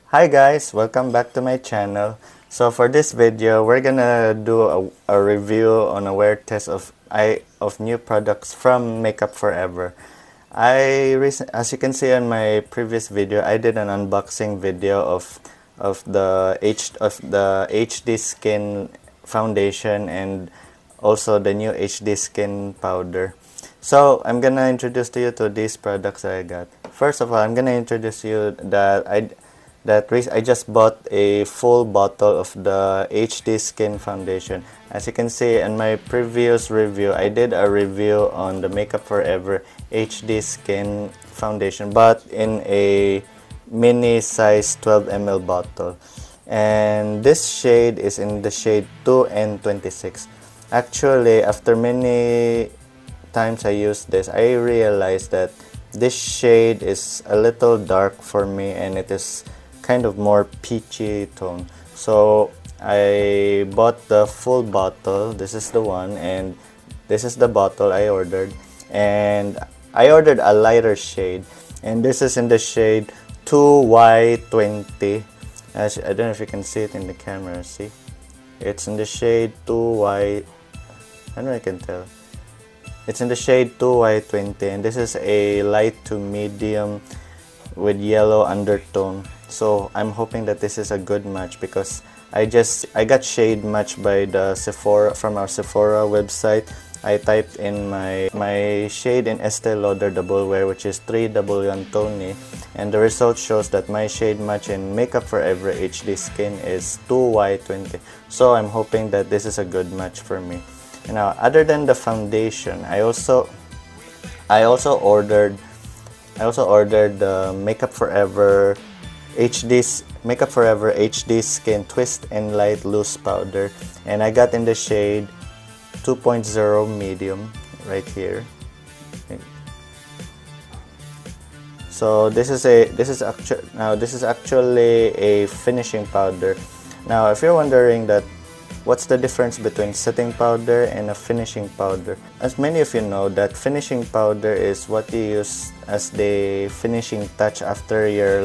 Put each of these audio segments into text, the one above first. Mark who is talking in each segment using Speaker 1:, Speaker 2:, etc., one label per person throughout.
Speaker 1: Hi guys, welcome back to my channel. So for this video, we're gonna do a review on a wear test of new products from Makeup Forever. As you can see on my previous video, I did an unboxing video of the HD Skin foundation and also the new HD Skin powder. So I'm gonna introduce to you to these products that I got. First of all, I'm gonna introduce you that I just bought a full bottle of the HD Skin foundation. As you can see in my previous review, I did a review on the Makeup Forever HD Skin foundation, but in a mini size 12 ml bottle. And this shade is in the shade 2N26. Actually, after many times I used this, I realized that this shade is a little dark for me and it is kind of more peachy tone. So I bought the full bottle. This is the one, and this is the bottle I ordered. And I ordered a lighter shade, and this is in the shade 2Y20. I don't know if you can see it in the camera. See, it's in the shade 2Y. I don't know if I can tell. It's in the shade 2Y20, and this is a light to medium with yellow undertone. So I'm hoping that this is a good match because I got shade matched by the Sephora from our Sephora website. I typed in my shade in Estee Lauder Double Wear, which is 3W Tony, and the result shows that my shade match in Makeup Forever HD Skin is 2Y20. So I'm hoping that this is a good match for me. Now, other than the foundation, I also ordered the Makeup Forever HD Skin Twist and Light Loose Powder, and I got in the shade 2.0 medium right here. So this is actually a finishing powder. Now, if you're wondering that what's the difference between setting powder and a finishing powder, as many of you know, that finishing powder is what you use as the finishing touch after your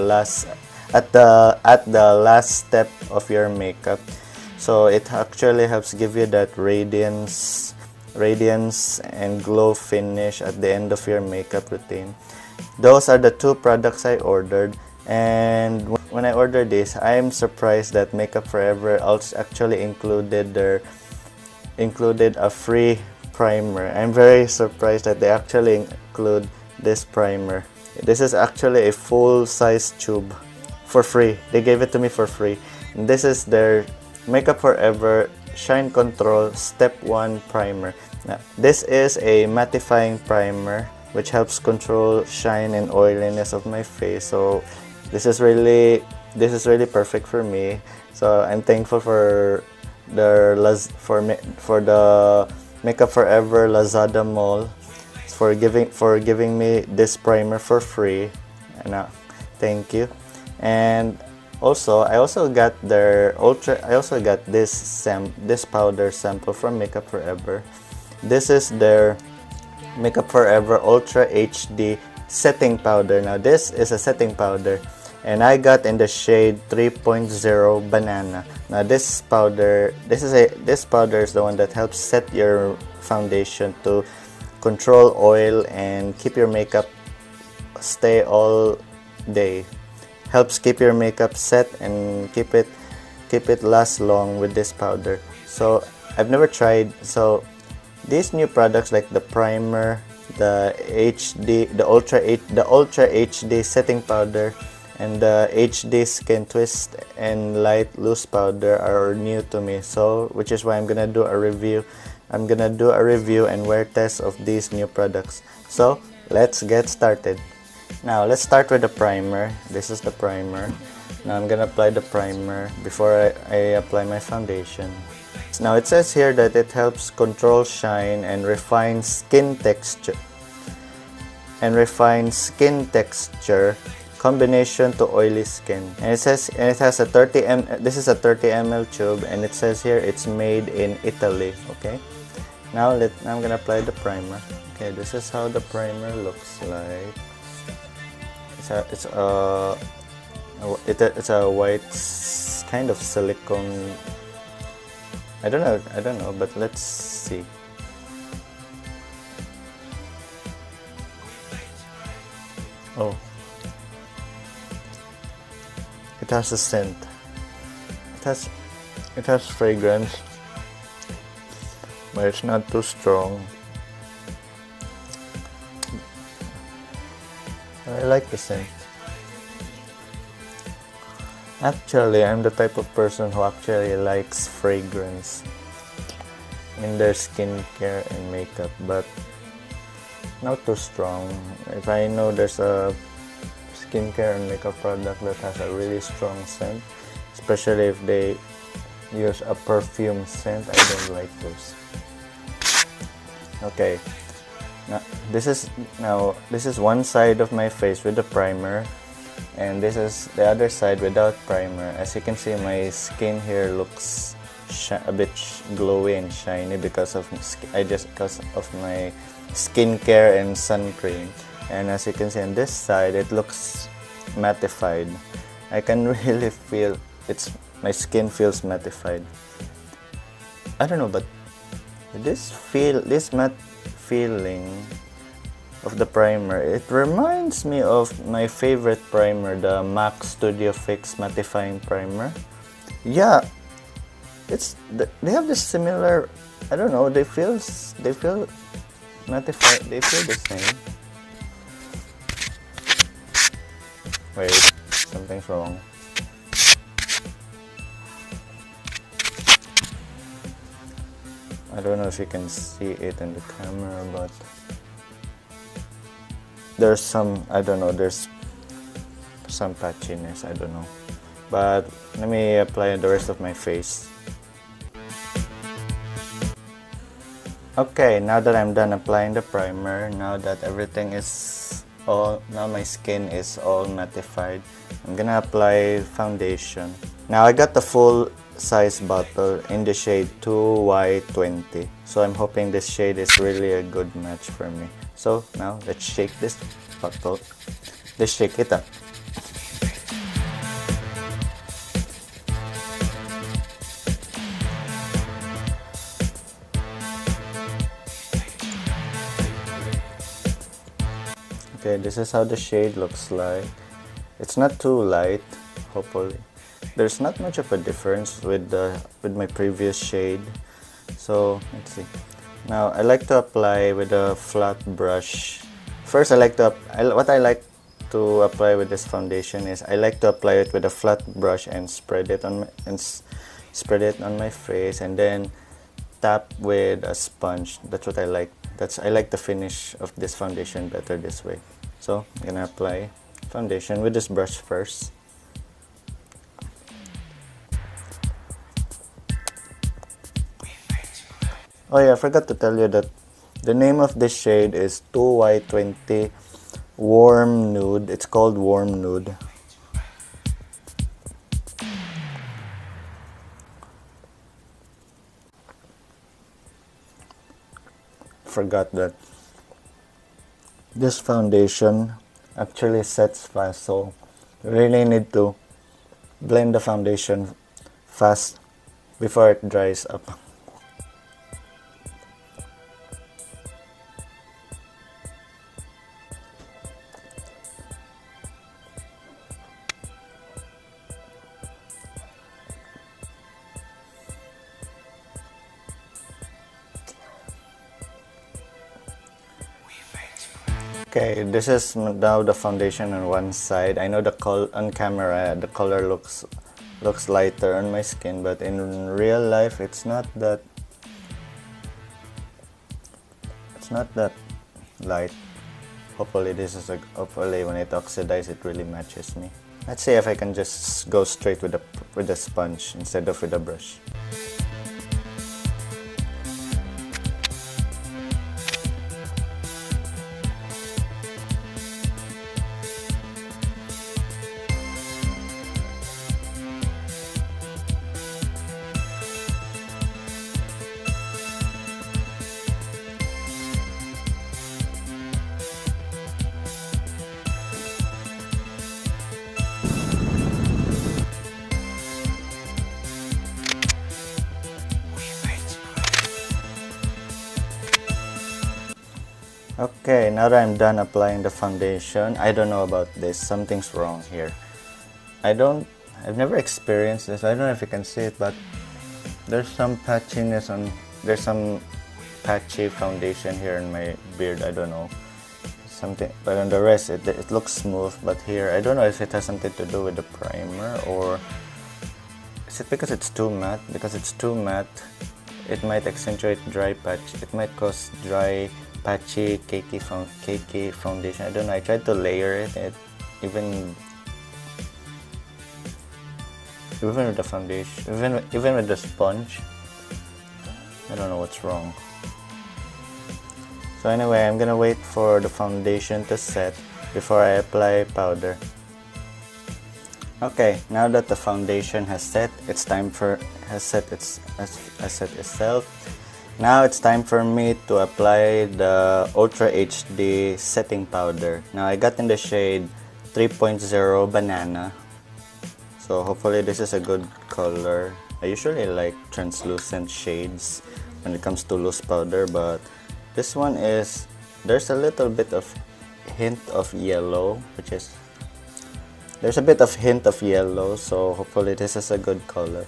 Speaker 1: at the last step of your makeup. So it actually helps give you that radiance and glow finish at the end of your makeup routine. Those are the two products I ordered, and when I ordered this, I am surprised that Makeup Forever also actually included a free primer. I'm very surprised that they actually include this primer. This is actually a full-size tube for free. They gave it to me for free. And this is their Makeup Forever Shine Control Step 1 Primer. Now, this is a mattifying primer which helps control shine and oiliness of my face. So this is really perfect for me. So I'm thankful for the Makeup Forever Lazada Mall for giving me this primer for free. And thank you. And I also got this powder sample from Makeup Forever. This is their Makeup Forever Ultra HD setting powder. Now this is a setting powder, and I got in the shade 3.0 banana. Now this powder is the one that helps set your foundation to control oil and keep your makeup stay all day. Helps keep your makeup set and keep it last long with this powder. So I've never tried. So these new products like the primer, the Ultra HD setting powder, and the HD Skin Twist and Light Loose Powder are new to me. So which is why I'm gonna do a review. I'm gonna do a review and wear test of these new products. So let's get started. Now let's start with the primer. This is the primer. Now I'm gonna apply the primer before I apply my foundation. Now it says here that it helps control shine and refine skin texture. Combination to oily skin. And it has a 30 ml. This is a 30 ml tube, and it says here it's made in Italy. Okay. Now I'm gonna apply the primer. Okay, this is how the primer looks like. It's a It's a white kind of silicone. I don't know, but let's see. Oh, it has a scent. It has fragrance, but it's not too strong. I like the scent. Actually, I'm the type of person who actually likes fragrance in their skincare and makeup, but not too strong. If I know there's a skincare and makeup product that has a really strong scent, especially if they use a perfume scent, I don't like those. Okay, now this is one side of my face with the primer, and this is the other side without primer. As you can see, my skin here looks a bit glowy and shiny because of my skincare and sun cream. And as you can see on this side, it looks mattified. I can really feel my skin feels mattified. I don't know, but this matte feeling of the primer, it reminds me of my favorite primer, the MAC Studio Fix Mattifying Primer. Yeah, they have this similar, I don't know, they feel mattified, they feel the same. Wait, something's wrong. I don't know if you can see it in the camera, but there's some, I don't know, there's some patchiness, I don't know. But let me apply the rest of my face. Okay, now that I'm done applying the primer, now that now my skin is all mattified, I'm gonna apply foundation. Now I got the full size bottle in the shade 2Y20, so I'm hoping this shade is really a good match for me. So now let's shake this bottle. Let's shake it up. Okay, this is how the shade looks like. It's not too light, hopefully. There's not much of a difference with my previous shade. So let's see. Now I like to apply with a flat brush. First, what I like to apply with this foundation is I like to apply it with a flat brush and spread it on my face, and then tap with a sponge. That's what I like. I like the finish of this foundation better this way. So I'm gonna apply foundation with this brush first. Oh yeah, I forgot to tell you that the name of this shade is 2Y20 Warm Nude. It's called Warm Nude. Forgot that this foundation actually sets fast, so you really need to blend the foundation fast before it dries up. Okay, this is now the foundation on one side. I know on camera the color looks lighter on my skin, but in real life it's not that light. Hopefully when it oxidizes, it really matches me. Let's see if I can just go straight with the sponge instead of with a brush. Okay, now that I'm done applying the foundation, I don't know about this. Something's wrong here. I've never experienced this. I don't know if you can see it, but there's some patchiness there's some patchy foundation here in my beard. I don't know. Something, but on the rest, it looks smooth. But here, I don't know if it has something to do with the primer, or is it because it's too matte? Because it's too matte, it might accentuate dry patch. It might cause dry, patchy, cakey foundation. I don't know. I tried to layer it. Even with the foundation, even with the sponge, I don't know what's wrong. So anyway, I'm gonna wait for the foundation to set before I apply powder. Okay, now that the foundation has set, has set itself. Now it's time for me to apply the Ultra HD setting powder. Now I got in the shade 3.0 Banana. So hopefully this is a good color. I usually like translucent shades when it comes to loose powder, but this one there's a little bit of hint of yellow, there's a bit of hint of yellow, so hopefully this is a good color.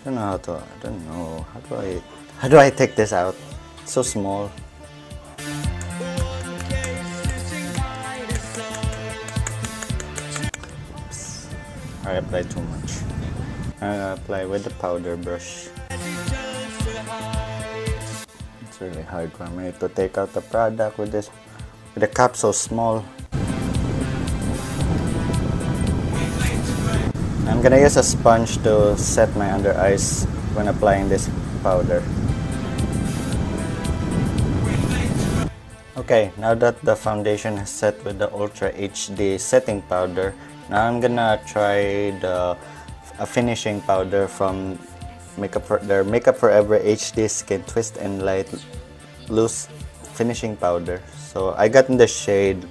Speaker 1: I don't know how do I take this out? It's so small. Oops. I applied too much. I'm gonna apply with the powder brush. It's really hard for me to take out the product with the cap so small. I'm gonna use a sponge to set my under eyes when applying this powder. Okay, now that the foundation has set with the Ultra HD setting powder, now I'm gonna try a finishing powder from their Makeup Forever HD Skin Twist and Light Loose Finishing Powder. So I got in the shade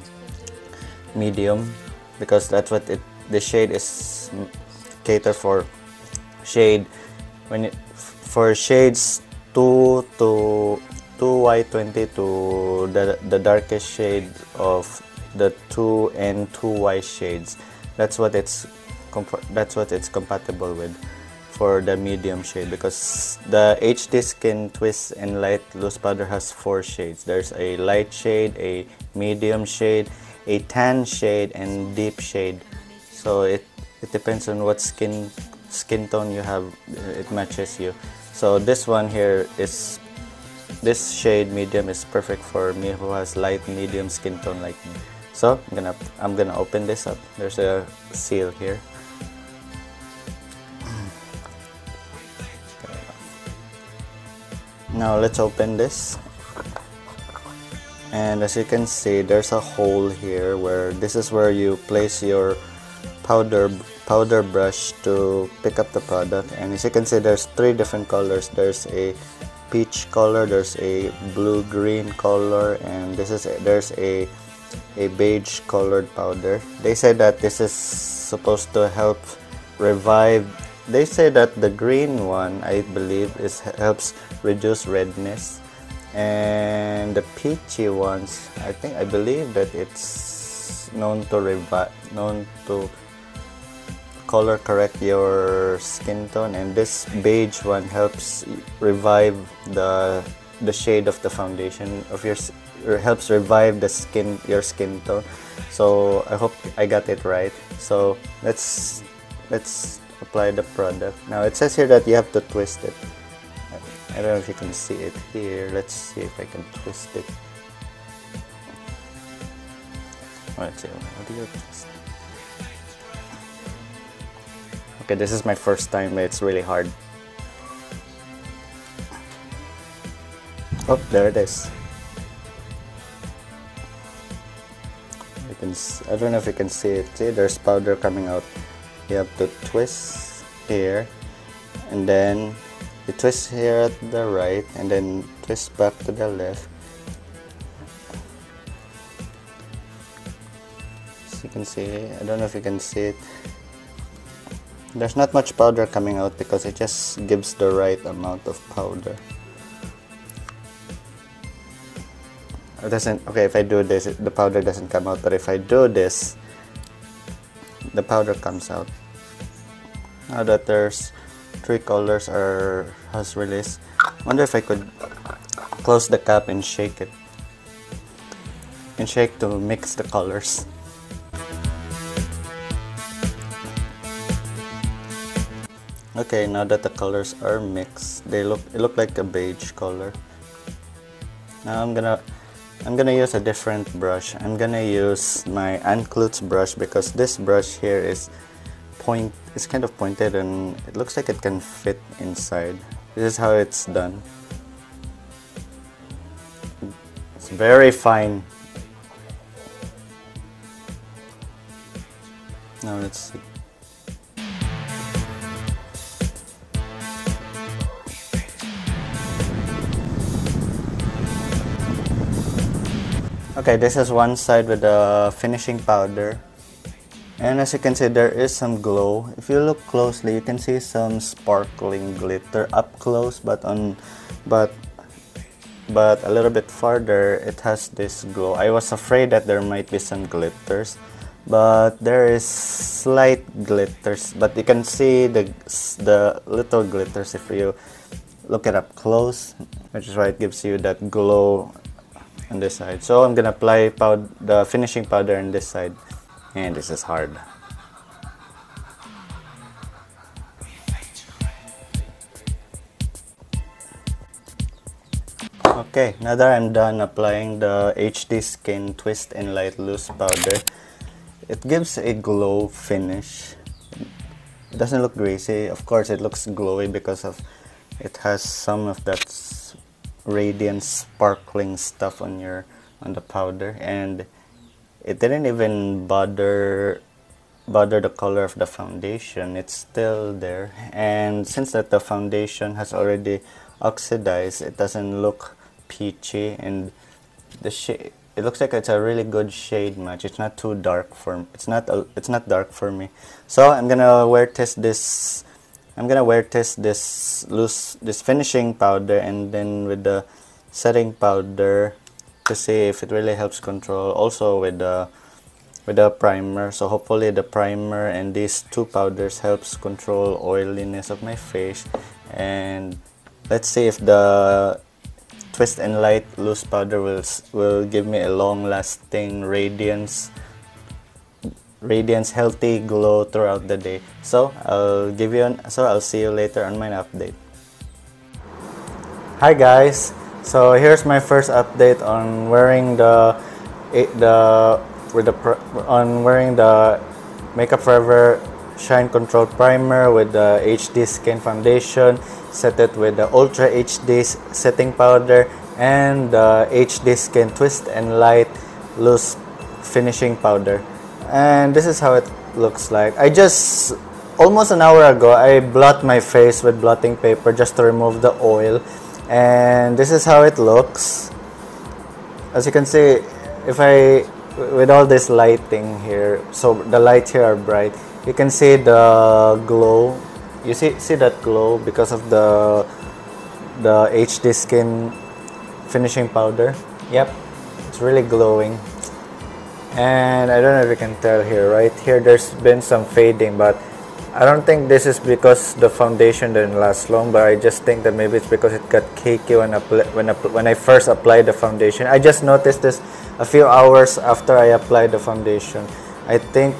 Speaker 1: medium because that's what the shade is cater for. For shades 2 to 2Y20 to the darkest shade of the 2 and 2Y shades. That's what it's compatible with for the medium shade, because the HD Skin Twist and Light Loose Powder has 4 shades. There's a light shade, a medium shade, a tan shade, and deep shade. So it depends on what skin tone you have. It matches you. So this one here this shade medium is perfect for me who has light medium skin tone like me. So I'm gonna open this up. There's a seal here. Now let's open this, and as you can see, there's a hole here where this is where you place your powder brush to pick up the product. And as you can see, there's 3 different colors. There's a peach color, there's a blue-green color, and there's a beige colored powder. They say that this is supposed to help revive. They say that the green one, I believe, helps reduce redness, and the peachy ones, I believe that it's known to color correct your skin tone, and this beige one helps revive the shade of the foundation of helps revive your skin tone. So I hope I got it right. So let's apply the product. Now it says here that you have to twist it. I don't know if you can see it here. Let's see if I can twist it. Let's see, how do you twist it? Okay, this is my first time, but it's really hard. Oh, there it is. I don't know if you can see it. See, there's powder coming out. You have to twist here, and then you twist here at the right, and then twist back to the left. As you can see, I don't know if you can see it. There's not much powder coming out because it just gives the right amount of powder. I it doesn't, okay, if I do this, the powder doesn't come out, but if I do this, the powder comes out. Now that there's 3 colors has released, I wonder if I could close the cap and shake it. And shake to mix the colors. Okay, now that the colors are mixed, it look like a beige color. Now I'm gonna use a different brush. I'm gonna use my Unclutz brush because this brush here is kind of pointed and it looks like it can fit inside. This is how it's done. It's very fine. Now let's see. Okay, this is one side with the finishing powder, and as you can see, there is some glow. If you look closely, you can see some sparkling glitter up close, but a little bit farther, it has this glow. I was afraid that there might be some glitters, but there is slight glitters. But you can see the little glitters if you look it up close, which is why it gives you that glow on this side. So I'm gonna apply the finishing powder on this side, and this is hard. Okay, now that I'm done applying the HD Skin Twist and Light Loose powder, it gives a glow finish. It doesn't look greasy. Of course, it looks glowy because of it has some of that radiant sparkling stuff on the powder, and it didn't even bother the color of the foundation. It's still there, and since that the foundation has already oxidized, it doesn't look peachy, and the shade, it looks like it's a really good shade match. It's not too dark for it's not dark for me. So I'm gonna wear test this this finishing powder and then with the setting powder to see if it really helps control, also with the primer. So hopefully the primer and these 2 powders helps control oiliness of my face, and let's see if the Twist and Light Loose powder will give me a long-lasting radiance, healthy glow throughout the day. So I'll see you later on my update. Hi guys, so here's my first update on wearing the Makeup Forever Shine Control Primer with the HD Skin Foundation. Set it with the Ultra HD setting powder and the HD Skin Twist and Light Loose finishing powder. And this is how it looks like. I just almost an hour ago I blot my face with blotting paper just to remove the oil, and this is how it looks. As you can see, with all this lighting here, so the lights here are bright, you can see the glow. You see that glow because of the HD Skin finishing powder. Yep, it's really glowing. And I don't know if you can tell here, right here there's been some fading, but I don't think this is because the foundation didn't last long, but I just think that maybe it's because it got cakey when I first applied the foundation. I just noticed this a few hours after I applied the foundation. I think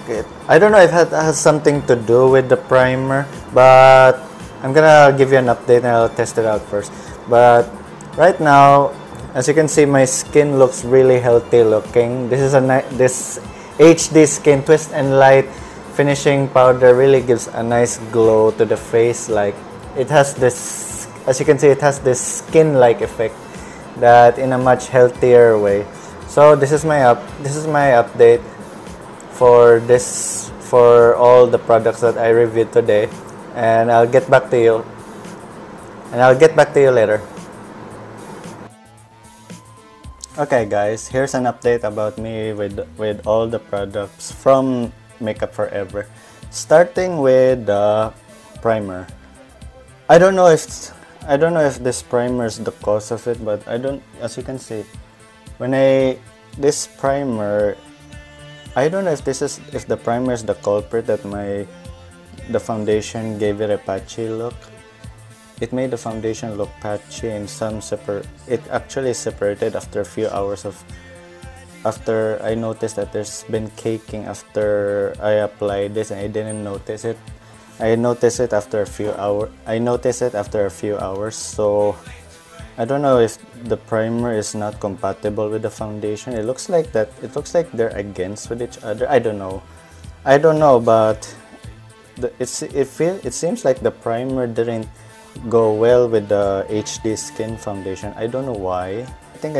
Speaker 1: I don't know if it has something to do with the primer, but I'm gonna give you an update and I'll test it out first. But right now, as you can see, my skin looks really healthy looking. This is this HD Skin Twist and Light finishing powder really gives a nice glow to the face. Like it has this, as you can see, it has this skin-like effect that in a much healthier way. So this is my update for all the products that I reviewed today, and I'll get back to you later. Okay guys, here's an update about me with all the products from Makeup Forever, starting with the primer. I don't know if this primer is the cause of it, but as you can see, This primer, I don't know if the primer is the culprit that the foundation gave it a patchy look. It made the foundation look patchy and it actually separated after a few hours after I noticed that there's been caking after I applied this, and I didn't notice it. I noticed it after a few hours. So I don't know if the primer is not compatible with the foundation. It looks like they're against with each other. I don't know, but it seems like the primer didn't go well with the HD Skin foundation. I don't know why. I think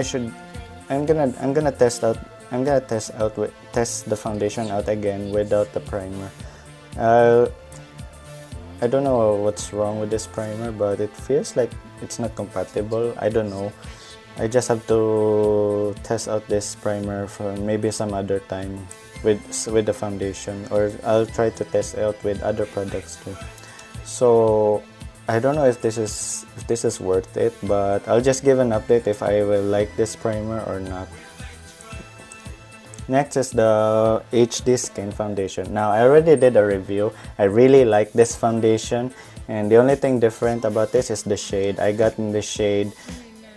Speaker 1: I'm gonna test the foundation out again without the primer. I don't know what's wrong with this primer, but it feels like it's not compatible. I don't know. I just have to test out this primer for maybe some other time with the foundation, or I'll try to test it out with other products too. So I don't know if this is worth it, but I'll just give an update if I will like this primer or not. Next is the HD Skin foundation. Now, I already did a review. I really like this foundation, and the only thing different about this is the shade. I got in the shade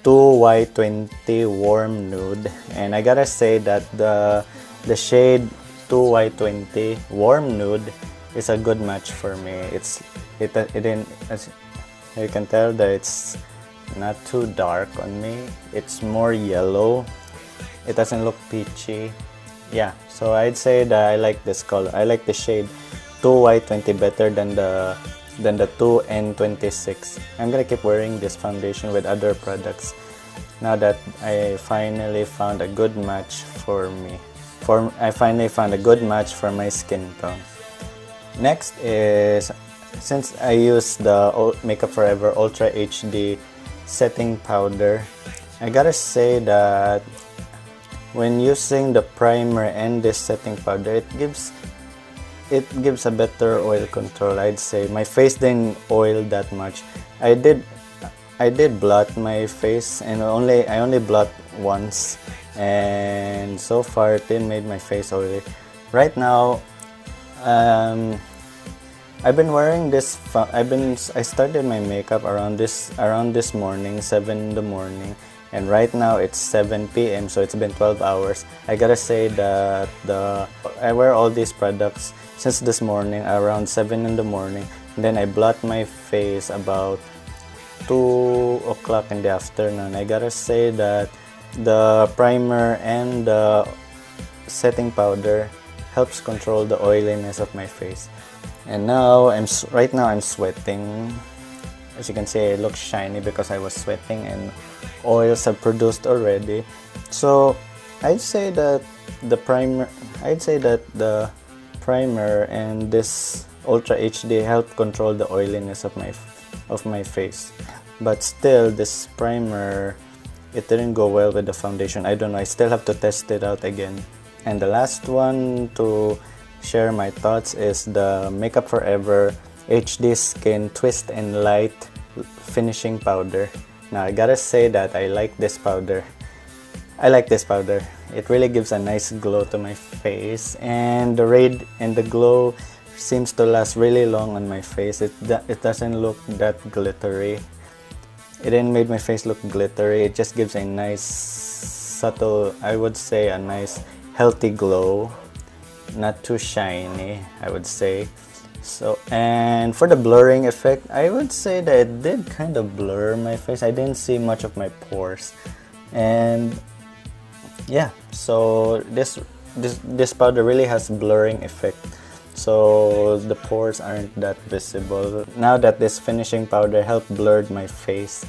Speaker 1: 2Y20 Warm Nude, and I gotta say that the shade 2Y20 Warm Nude is a good match for me. As you can tell that it's not too dark on me. It's more yellow. It doesn't look peachy. Yeah, so I'd say that I like this color. I like the shade 2Y20 better than the 2N26. I'm gonna keep wearing this foundation with other products now that I finally found a good match for me. I finally found a good match for my skin tone. Next is, since I use the Makeup Forever Ultra HD setting powder, I gotta say that when using the primer and this setting powder, it gives a better oil control. I'd say my face didn't oil that much. I did blot my face, and I only blot once, and so far it didn't make my face oily. Right now, I've been wearing this. I started my makeup around this morning, 7 in the morning, and right now it's 7 p.m. so it's been 12 hours. I gotta say that I wear all these products since this morning around 7 in the morning. And then I blot my face about 2 o'clock in the afternoon. I gotta say that the primer and the setting powder helps control the oiliness of my face. And now right now I'm sweating. As you can see, it looks shiny because I was sweating and oils have produced already. So I'd say that the primer and this Ultra HD help control the oiliness of my face. But still, this primer, it didn't go well with the foundation. I don't know, I still have to test it out again. And the last one to share my thoughts is the Makeup Forever HD Skin Twist and Light Finishing Powder. Now I gotta say that I like this powder. It really gives a nice glow to my face, and the glow seems to last really long on my face. It doesn't look that glittery. It didn't make my face look glittery. It just gives a nice subtle, I would say a nice healthy glow. Not too shiny, I would say. So, and for the blurring effect, I would say that it did kind of blur my face. I didn't see much of my pores, and yeah, so this powder really has blurring effect, so the pores aren't that visible. Now that this finishing powder helped blur my face,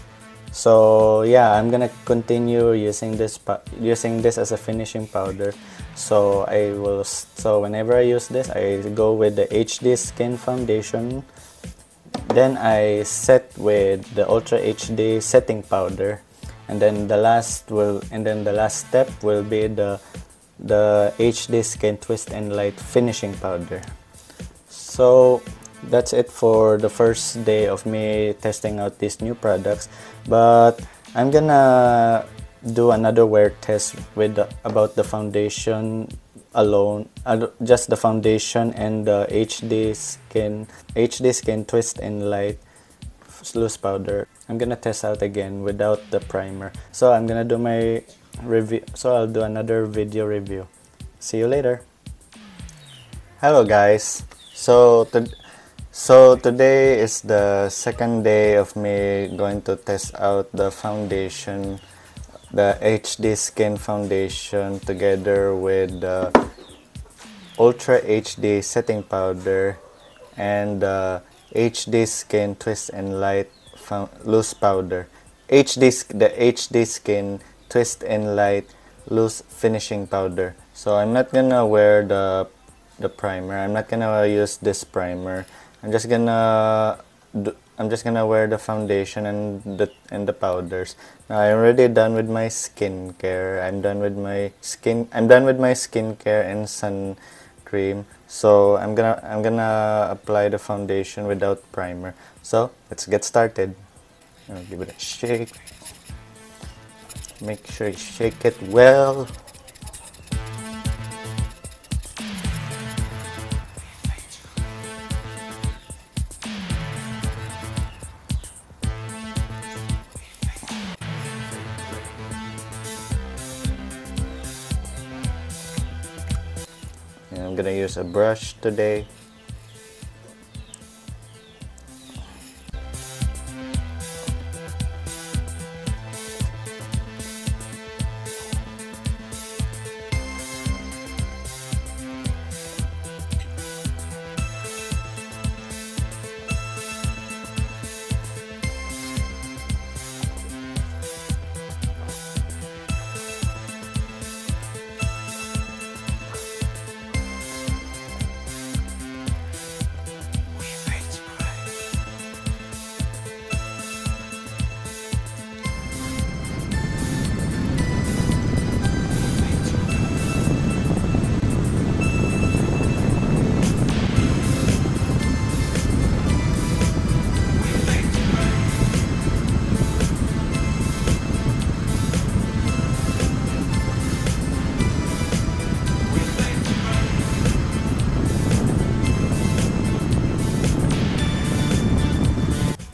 Speaker 1: so yeah, I'm gonna continue using this as a finishing powder. So whenever I use this, I go with the HD Skin foundation, then I set with the Ultra HD setting powder, and then the last step will be the HD Skin Twist and Light finishing powder. So that's it for the first day of me testing out these new products, but I'm gonna do another wear test with about the foundation alone, just the foundation and the HD Skin Twist and Light loose powder. I'm gonna test out again without the primer. So I'm gonna do my review. So I'll do another video review. See you later. Hello guys. So today is the second day of me going to test out the foundation, the HD Skin foundation together with the Ultra HD setting powder and the HD Skin Twist and Light loose powder. The HD Skin Twist and Light loose finishing powder. So I'm not gonna wear the primer. I'm not gonna use this primer. I'm just gonna wear the foundation and the powders. Now I'm already done with my skincare. I'm done with my skincare and sun cream. So I'm gonna apply the foundation without primer. So let's get started. I'll give it a shake. Make sure you shake it well. I'm gonna use a brush today.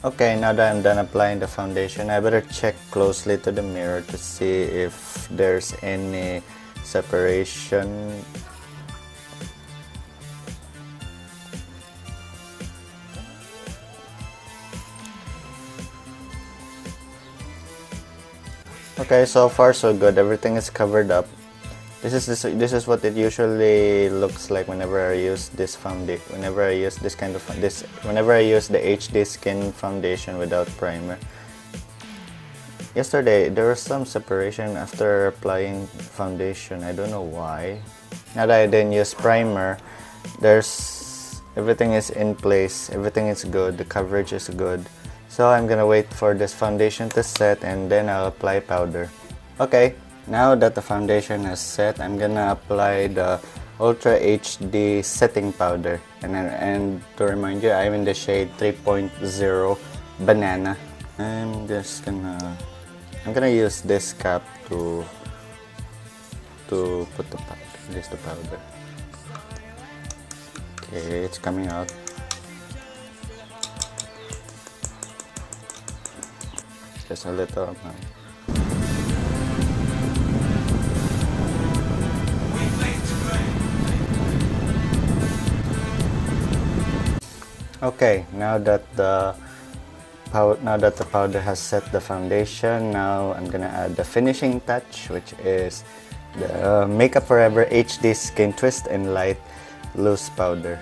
Speaker 1: Okay, now that I'm done applying the foundation, I better check closely to the mirror to see if there's any separation. Okay, so far so good. Everything is covered up. This is what it usually looks like whenever I use this foundation. Whenever I use whenever I use the HD Skin foundation without primer. Yesterday there was some separation after applying foundation. I don't know why. Now that I didn't use primer, everything is in place. Everything is good. The coverage is good. So I'm gonna wait for this foundation to set and then I'll apply powder. Okay. Now that the foundation has set, I'm gonna apply the Ultra HD setting powder. And to remind you, I'm in the shade 3.0 Banana. I'm gonna use this cap to put the powder. Okay, it's coming out. Just a little amount. Okay, now that the powder has set the foundation, now I'm gonna add the finishing touch, which is the Makeup Forever HD Skin Twist and Light loose powder.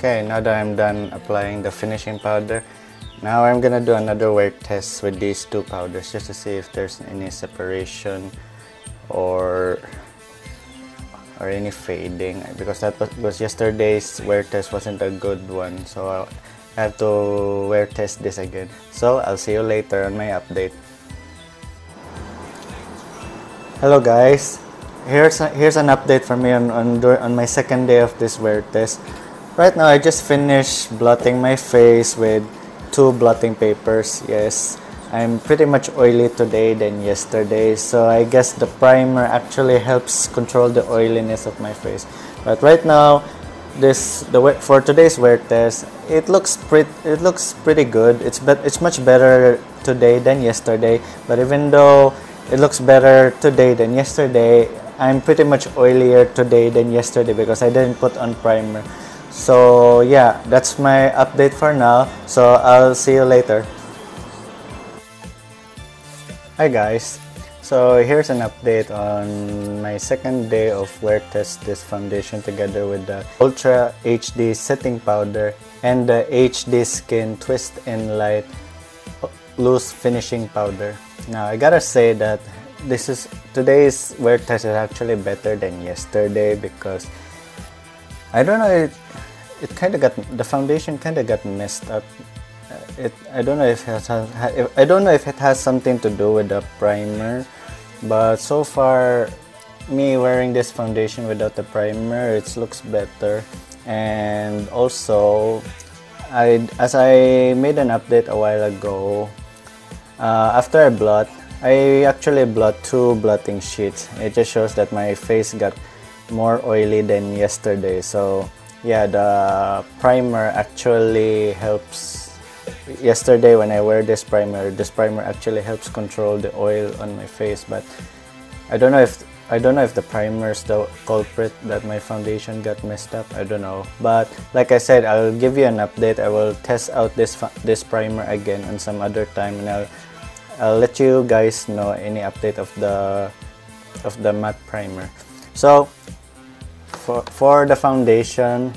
Speaker 1: Okay, now that I'm done applying the finishing powder, now I'm gonna do another wear test with these two powders just to see if there's any separation or any fading, because yesterday's wear test wasn't a good one, so I have to wear test this again. So I'll see you later on my update. Hello guys, here's an update from me on my second day of this wear test. Right now I just finished blotting my face with two blotting papers. Yes, I'm pretty much oily today than yesterday, so I guess the primer actually helps control the oiliness of my face. But right now, for today's wear test, it looks pretty good. It's much better today than yesterday. But even though it looks better today than yesterday, I'm pretty much oilier today than yesterday because I didn't put on primer. So yeah, that's my update for now. So I'll see you later. Hi guys, so here's an update on my second day of wear test this foundation together with the Ultra HD setting powder and the HD Skin Twist and Light loose finishing powder. Now I gotta say that today's wear test is actually better than yesterday because I don't know, the foundation kind of got messed up. I don't know if it has something to do with the primer, but so far me wearing this foundation without the primer, it looks better. And also as I made an update a while ago, after I actually blot two blotting sheets. It just shows that my face got more oily than yesterday. So yeah, the primer actually helps. Yesterday when I wear this primer actually helps control the oil on my face, but I don't know if the primer is the culprit that my foundation got messed up. I don't know, but like I said, I'll give you an update. I will test out this primer again on some other time, and I'll let you guys know any update of the matte primer. So for the foundation,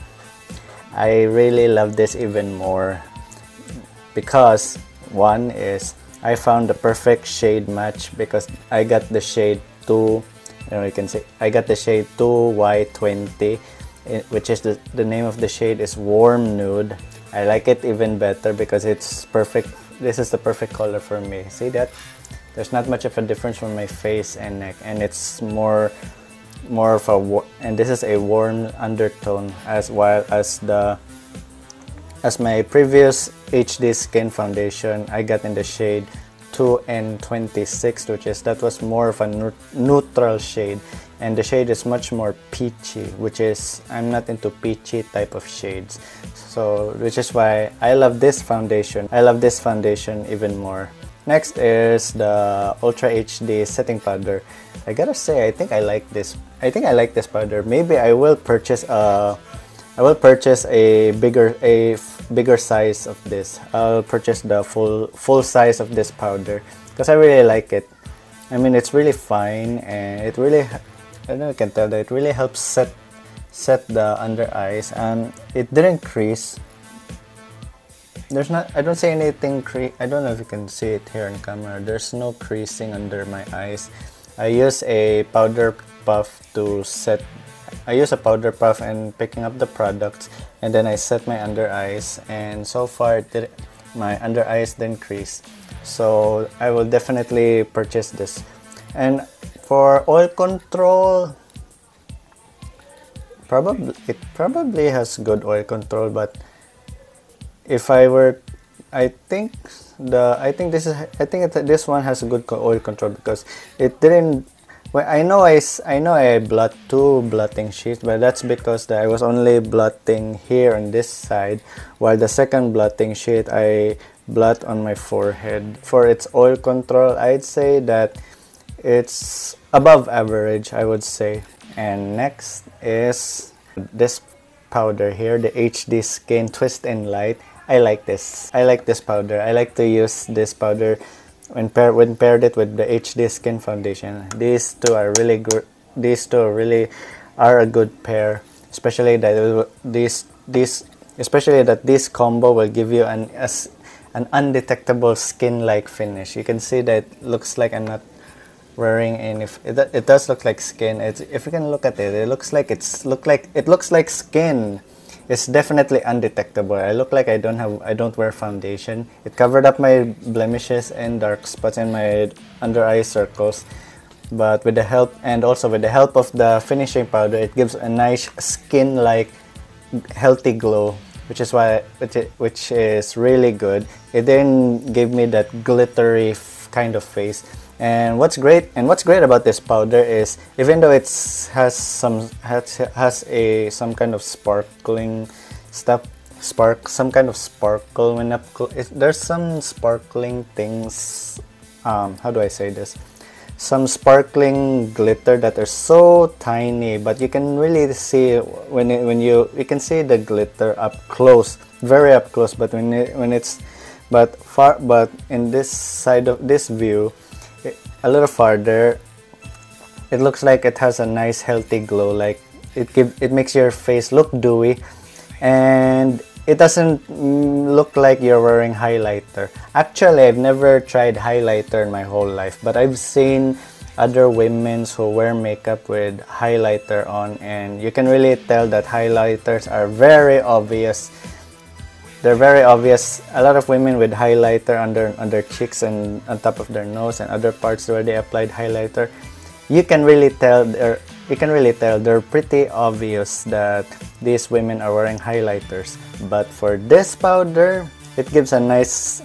Speaker 1: I really love this even more because one is I found the perfect shade match because I got the shade 2, you can say I got the shade 2Y20, which is the name of the shade is Warm Nude. I like it even better because it's perfect. This is the perfect color for me. See that? There's not much of a difference from my face and neck, and it's more of a and this is a warm undertone as well as my previous HD Skin foundation. I got in the shade 2N26, that was more of a neutral shade, and the shade is much more peachy, which is I'm not into peachy type of shades. So which is why I love this foundation. I love this foundation even more. Next is the Ultra HD setting powder. I gotta say, I think I like this powder. Maybe I will purchase a bigger size of this. I'll purchase the full size of this powder because I really like it. I mean, it's really fine, and it really, I don't know if you can tell that it really helps set the under eyes, and it didn't crease. I don't see anything I don't know if you can see it here on camera. There's no creasing under my eyes. I use a powder puff and picking up the products, and then I set my under eyes, and so far my under eyes didn't crease. So I will definitely purchase this. And for oil control, it probably has good oil control, but if I think this one has good oil control because it didn't. Well, I know I blot two blotting sheets, but that's because I was only blotting here on this side, while the second blotting sheet I blot on my forehead. For its oil control, I'd say that it's above average, I would say. And next is this powder here, the HD Skin Twist and Light. I like this powder. I like to use this powder when paired it with the HD Skin foundation. These two are really good. These two really are a good pair, especially that this combo will give you an undetectable skin-like finish. You can see that it looks like I'm not wearing any. It does look like skin. If you can look at it, it looks like skin. It's definitely undetectable. I look like I don't wear foundation. It covered up my blemishes and dark spots and my under eye circles. But with the help of the finishing powder, it gives a nice skin-like healthy glow, which is which is really good. It didn't give me that glittery kind of face. And what's great about this powder is, even though has some kind of sparkling stuff, some kind of sparkle when there's some sparkling things, how do I say this, some sparkling glitter that are so tiny, but you can really see when you can see the glitter up close, very up close. But but in this side of this view, a little farther, it looks like it has a nice healthy glow. Like it makes your face look dewy, and it doesn't look like you're wearing highlighter. Actually, I've never tried highlighter in my whole life, but I've seen other women who wear makeup with highlighter on, and you can really tell that highlighters are very obvious. They're very obvious. A lot of women with highlighter on their cheeks and on top of their nose and other parts where they applied highlighter, you can really tell they're pretty obvious that these women are wearing highlighters. But for this powder, it gives a nice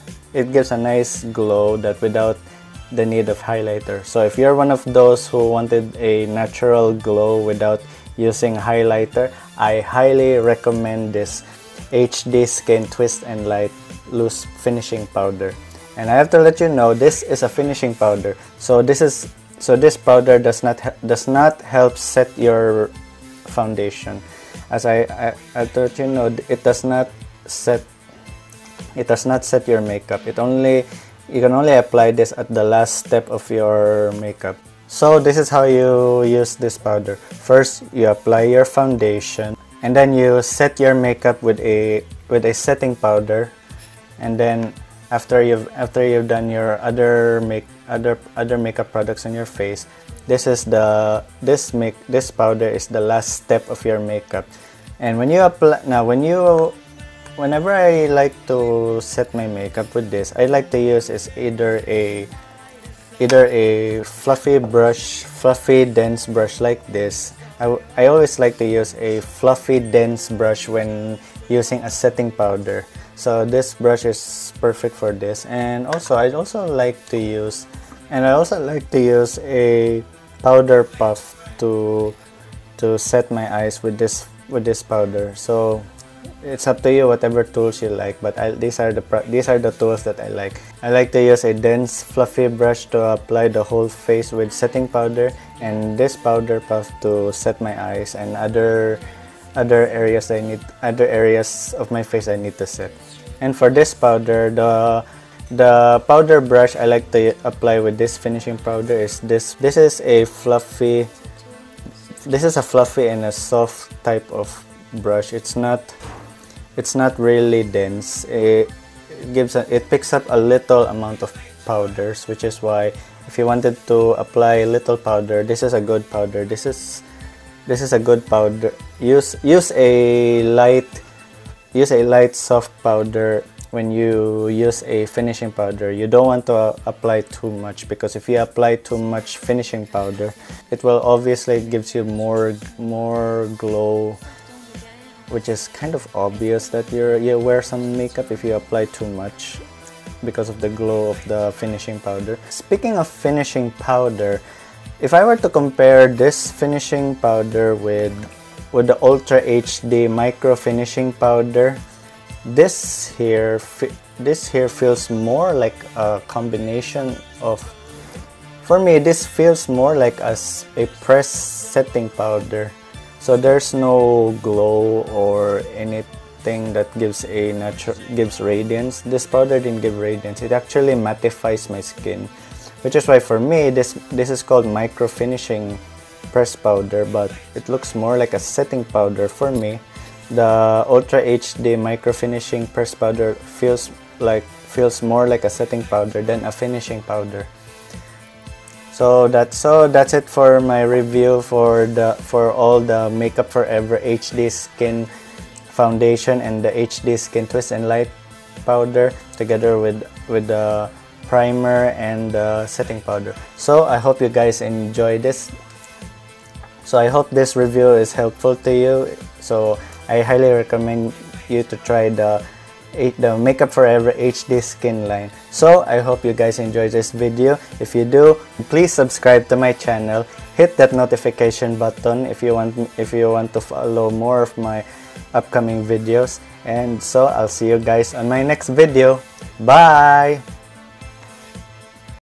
Speaker 1: glow that without the need of highlighter. So if you're one of those who wanted a natural glow without using highlighter, I highly recommend this HD Skin Twist and Light Loose Finishing Powder. And I have to let you know, this is a finishing powder. So this powder does not help set your foundation. As I thought, you know, it does not set your makeup. You can only apply this at the last step of your makeup. So this is how you use this powder. First, you apply your foundation, and then you set your makeup with a setting powder, and then after you've done your other makeup products on your face, this powder is the last step of your makeup. And when you apply, whenever I like to set my makeup with this, I like to use either a fluffy dense brush like this. I always like to use a fluffy dense brush when using a setting powder. So this brush is perfect for this. And also I also like to use a powder puff to set my eyes with this powder. So it's up to you, whatever tools you like, but these are the tools that I like. I like to use a dense fluffy brush to apply the whole face with setting powder, and this powder puff to set my eyes and other areas of my face I need to set. And for this powder, the powder brush I like to apply with this finishing powder is this. This is a fluffy and a soft type of brush. It's not really dense. It picks up a little amount of powders, which is why if you wanted to apply a little powder, this is a good powder. This is a good powder. Use a light soft powder when you use a finishing powder. You don't want to apply too much, because if you apply too much finishing powder, it will obviously gives you more glow, which is kind of obvious that you wear some makeup if you apply too much because of the glow of the finishing powder. Speaking of finishing powder, if I were to compare this finishing powder with the Ultra HD Micro Finishing Powder, this here feels more like a combination of, for me, this feels more like a press setting powder. So there's no glow or anything that gives radiance. This powder didn't give radiance. It actually mattifies my skin, which is why for me this is called micro finishing press powder, but it looks more like a setting powder for me. The Ultra HD Micro Finishing Press Powder feels more like a setting powder than a finishing powder. So that's it for my review for all the Makeup Forever HD Skin Foundation and the HD Skin Twist and Light powder, together with the primer and the setting powder. So I hope you guys enjoy this. So I hope this review is helpful to you. So I highly recommend you to try the Makeup Forever HD skin line. So I hope you guys enjoyed this video. If you do, please subscribe to my channel. Hit that notification button if you want to follow more of my upcoming videos. And so I'll see you guys on my next video. Bye!